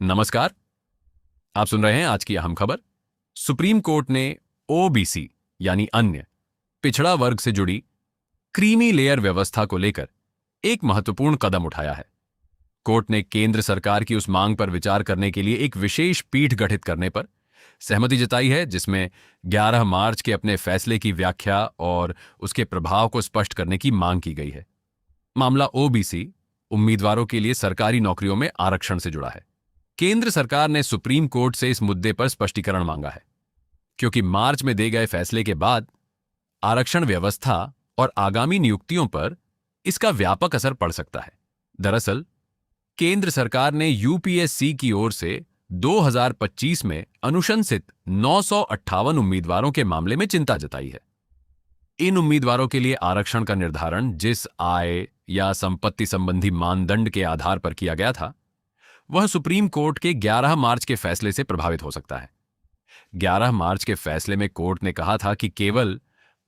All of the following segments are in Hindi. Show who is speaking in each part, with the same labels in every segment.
Speaker 1: नमस्कार। आप सुन रहे हैं आज की अहम खबर। सुप्रीम कोर्ट ने ओबीसी यानी अन्य पिछड़ा वर्ग से जुड़ी क्रीमी लेयर व्यवस्था को लेकर एक महत्वपूर्ण कदम उठाया है। कोर्ट ने केंद्र सरकार की उस मांग पर विचार करने के लिए एक विशेष पीठ गठित करने पर सहमति जताई है, जिसमें 11 मार्च के अपने फैसले की व्याख्या और उसके प्रभाव को स्पष्ट करने की मांग की गई है। मामला ओबीसी उम्मीदवारों के लिए सरकारी नौकरियों में आरक्षण से जुड़ा है। केंद्र सरकार ने सुप्रीम कोर्ट से इस मुद्दे पर स्पष्टीकरण मांगा है, क्योंकि मार्च में दिए गए फैसले के बाद आरक्षण व्यवस्था और आगामी नियुक्तियों पर इसका व्यापक असर पड़ सकता है। दरअसल केंद्र सरकार ने यूपीएससी की ओर से 2025 में अनुशंसित 958 उम्मीदवारों के मामले में चिंता जताई है। इन उम्मीदवारों के लिए आरक्षण का निर्धारण जिस आय या संपत्ति संबंधी मानदंड के आधार पर किया गया था, वह सुप्रीम कोर्ट के 11 मार्च के फैसले से प्रभावित हो सकता है। 11 मार्च के फैसले में कोर्ट ने कहा था कि केवल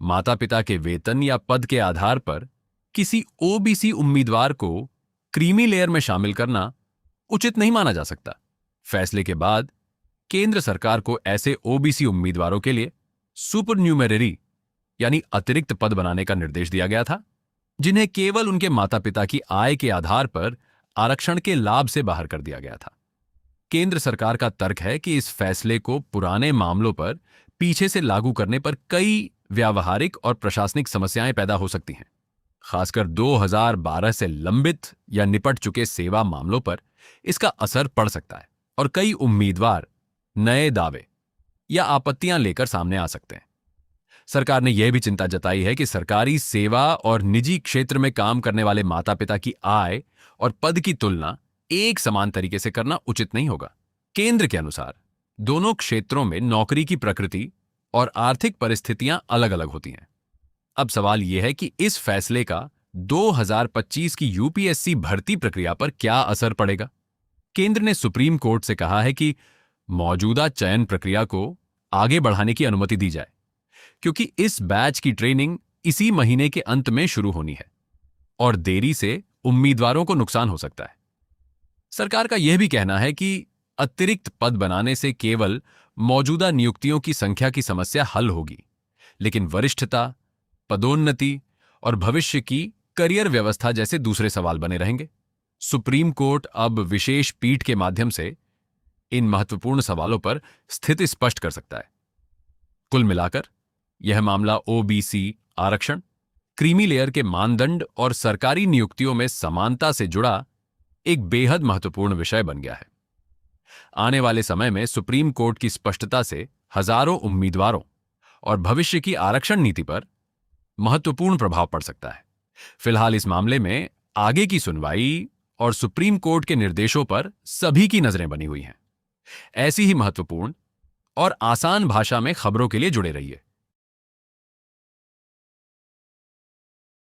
Speaker 1: माता पिता के वेतन या पद के आधार पर किसी ओबीसी उम्मीदवार को क्रीमी लेयर में शामिल करना उचित नहीं माना जा सकता। फैसले के बाद केंद्र सरकार को ऐसे ओबीसी उम्मीदवारों के लिए सुपरन्यूमेररी यानी अतिरिक्त पद बनाने का निर्देश दिया गया था, जिन्हें केवल उनके माता पिता की आय के आधार पर आरक्षण के लाभ से बाहर कर दिया गया था। केंद्र सरकार का तर्क है कि इस फैसले को पुराने मामलों पर पीछे से लागू करने पर कई व्यावहारिक और प्रशासनिक समस्याएं पैदा हो सकती हैं। खासकर 2012 से लंबित या निपट चुके सेवा मामलों पर इसका असर पड़ सकता है और कई उम्मीदवार नए दावे या आपत्तियां लेकर सामने आ सकते हैं। सरकार ने यह भी चिंता जताई है कि सरकारी सेवा और निजी क्षेत्र में काम करने वाले माता पिता की आय और पद की तुलना एक समान तरीके से करना उचित नहीं होगा। केंद्र के अनुसार दोनों क्षेत्रों में नौकरी की प्रकृति और आर्थिक परिस्थितियां अलग अलग होती हैं। अब सवाल यह है कि इस फैसले का 2025 की यूपीएससी भर्ती प्रक्रिया पर क्या असर पड़ेगा। केंद्र ने सुप्रीम कोर्ट से कहा है कि मौजूदा चयन प्रक्रिया को आगे बढ़ाने की अनुमति दी जाए, क्योंकि इस बैच की ट्रेनिंग इसी महीने के अंत में शुरू होनी है और देरी से उम्मीदवारों को नुकसान हो सकता है। सरकार का यह भी कहना है कि अतिरिक्त पद बनाने से केवल मौजूदा नियुक्तियों की संख्या की समस्या हल होगी, लेकिन वरिष्ठता, पदोन्नति और भविष्य की करियर व्यवस्था जैसे दूसरे सवाल बने रहेंगे। सुप्रीम कोर्ट अब विशेष पीठ के माध्यम से इन महत्वपूर्ण सवालों पर स्थिति स्पष्ट कर सकता है। कुल मिलाकर यह मामला ओबीसी आरक्षण, क्रीमी लेयर के मानदंड और सरकारी नियुक्तियों में समानता से जुड़ा एक बेहद महत्वपूर्ण विषय बन गया है। आने वाले समय में सुप्रीम कोर्ट की स्पष्टता से हजारों उम्मीदवारों और भविष्य की आरक्षण नीति पर महत्वपूर्ण प्रभाव पड़ सकता है। फिलहाल इस मामले में आगे की सुनवाई और सुप्रीम कोर्ट के निर्देशों पर सभी की नजरें बनी हुई हैं। ऐसी ही महत्वपूर्ण और आसान भाषा में खबरों के लिए जुड़े रहिए।